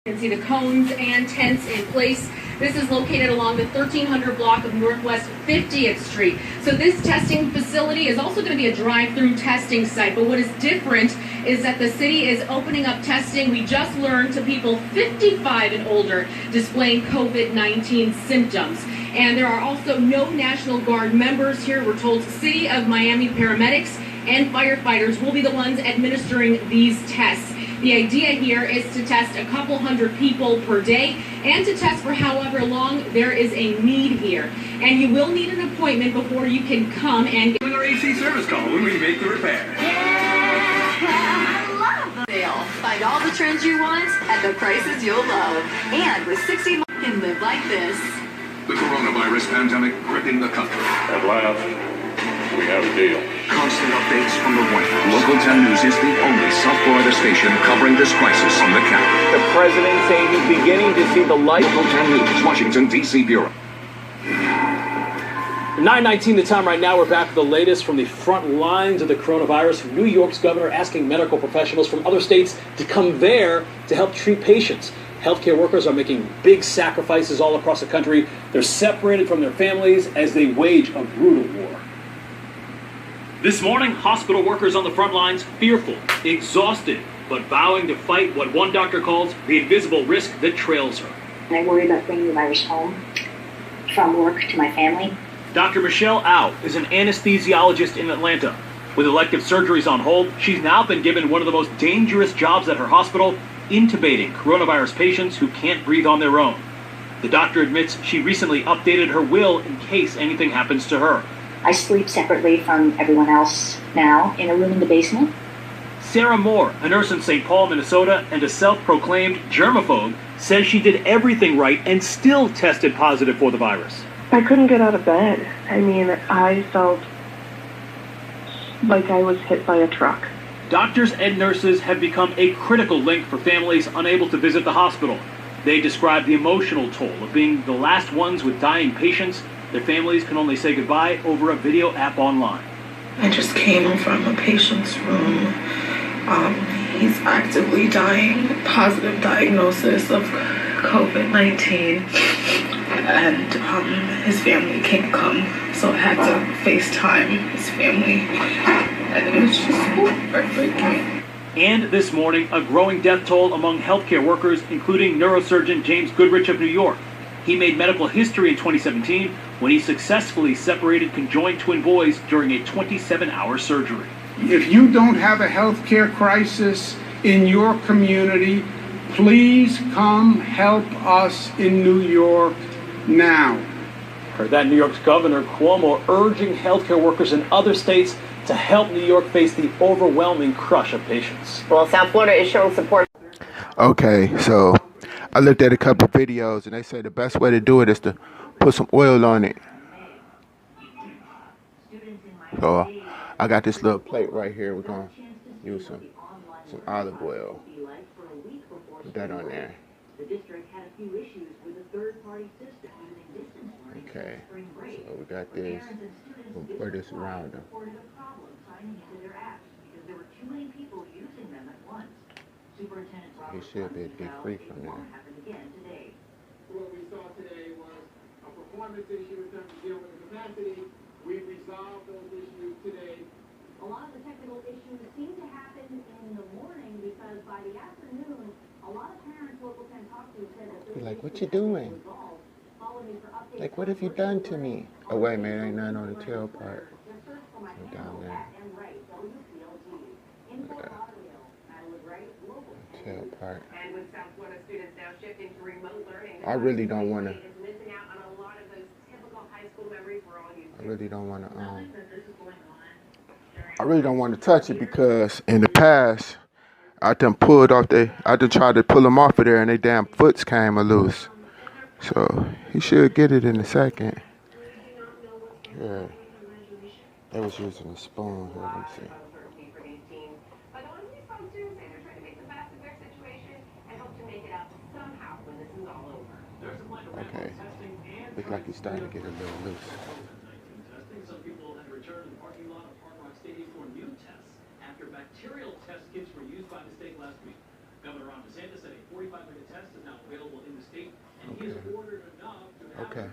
You can see the cones and tents in place. This is located along the 1300 block of Northwest 50th Street. So this testing facility is also going to be a drive-through testing site. But what is different is that the city is opening up testing, we just learned, to people 55 and older displaying COVID-19 symptoms. And there are also no National Guard members here. We're told City of Miami paramedics and firefighters will be the ones administering these tests. The idea here is to test a couple hundred people per day and to test for however long there is a need here. And you will need an appointment before you can come and get our AC service call when we make the repair. Yeah, I love the sale. Find all the trends you want at the prices you'll love. And with 60 months, you can live like this. The coronavirus pandemic gripping the country. At last, we have a deal. Constant updates from the White House. Local 10 News is the only South Florida station covering this crisis on the Capitol. The president saying he's beginning to see the light. Local 10 News, Washington, D.C. Bureau. 9:19 the time right now. We're back with the latest from the front lines of the coronavirus. New York's governor asking medical professionals from other states to come there to help treat patients. Healthcare workers are making big sacrifices all across the country. They're separated from their families as they wage a brutal war. This morning, hospital workers on the front lines fearful, exhausted, but vowing to fight what one doctor calls the invisible risk that trails her. I worry about bringing the virus home from work to my family. Dr. Michelle Au is an anesthesiologist in Atlanta. With elective surgeries on hold, she's now been given one of the most dangerous jobs at her hospital, intubating coronavirus patients who can't breathe on their own. The doctor admits she recently updated her will in case anything happens to her. I sleep separately from everyone else now in a room in the basement. Sarah Moore, a nurse in St. Paul, Minnesota, and a self-proclaimed germaphobe, says she did everything right and still tested positive for the virus. I couldn't get out of bed. I mean, I felt like I was hit by a truck. Doctors and nurses have become a critical link for families unable to visit the hospital. They describe the emotional toll of being the last ones with dying patients. Their families can only say goodbye over a video app online. I just came from a patient's room. He's actively dying, positive diagnosis of COVID-19. And his family can't come, so I had to FaceTime his family. And it was just heartbreaking. And this morning, a growing death toll among healthcare workers, including neurosurgeon James Goodrich of New York. He made medical history in 2017 when he successfully separated conjoined twin boys during a 27-hour surgery. If you don't have a healthcare crisis in your community, please come help us in New York now. Heard that New York's Governor Cuomo urging healthcare workers in other states to help New York face the overwhelming crush of patients. Well, South Florida is showing support. Okay, so I looked at a couple of videos and they say the best way to do it is to put some oil on it. So I got this little plate right here. We're going to use some olive oil. Put that on there. Okay, so we got this. We'll pour this around them. He should be able to get free from there. What we saw today was a performance issue in terms of dealing with the capacity. We've resolved those issues today. A lot of the technical issues seem to happen in the morning because by the afternoon, a lot of parents local 10 talked to said that Be like, what you doing? Like, what have you done to me? Oh, wait, man, ain't nothing on the tail part. Down there. Okay. Tail part. And with South Florida students now shifting to remote learning, I really don't want to. is missing out on a lot of those typical high school memories we're all used to. I really don't want to touch it because in the past, I done tried to pull them off of there and they damn foots came loose. So he should get it in a second. Yeah. They was using a spoon here, let me see. Okay. Looks like he's starting to get a little loose. Some people had returned to the parking lot of Hard Rock Stadium for new tests after bacterial test kits were used by mistake last week. Governor Ron DeSantis said a 45-minute test is Okay.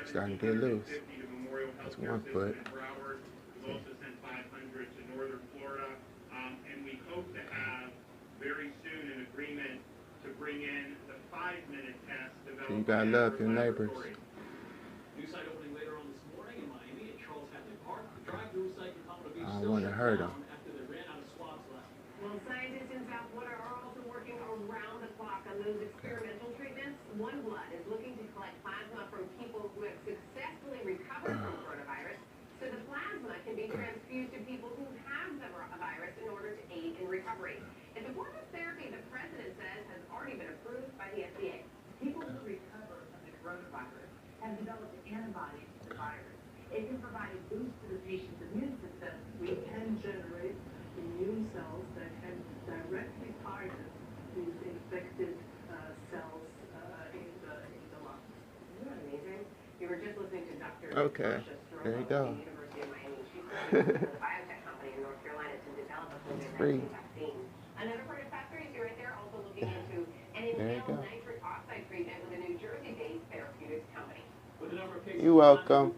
Starting to get loose. That's 1 foot. We've also sent 500 to northern Florida, and we hope to have very soon an agreement to bring in the 5-minute test developed. You gotta love your neighbors. New site opening later on this morning in Miami at Charles Hadley Park. The drive-through site in Pompano Beach I don't still want to shut hurt down them. after they ran out of swabs last week. Well, scientists in South Florida are also working around the clock on those experimental treatments. OneBlood is looking to collect plasma from people who have successfully recovered from coronavirus, so the plasma can be transfused to people who have the virus in order to aid in recovery. It's a form of therapy the president says has already been approved by the FDA. People who recover from the coronavirus have developed antibodies to the virus. It can provide a boost to the patient's immune system. We can generate immune cells that can directly target these infected cells in the lungs. Isn't that amazing? You were just listening to Dr. Okay. Natasha There you Stroh go. of the University of Miami. She's working with a biotech company in North Carolina to develop a Free. COVID-19 vaccine. Another part of Fast 30 right there, also looking into an There you inhaled go. nitric oxide treatment with a New Jersey-based therapeutics company. With the number of cases You're welcome.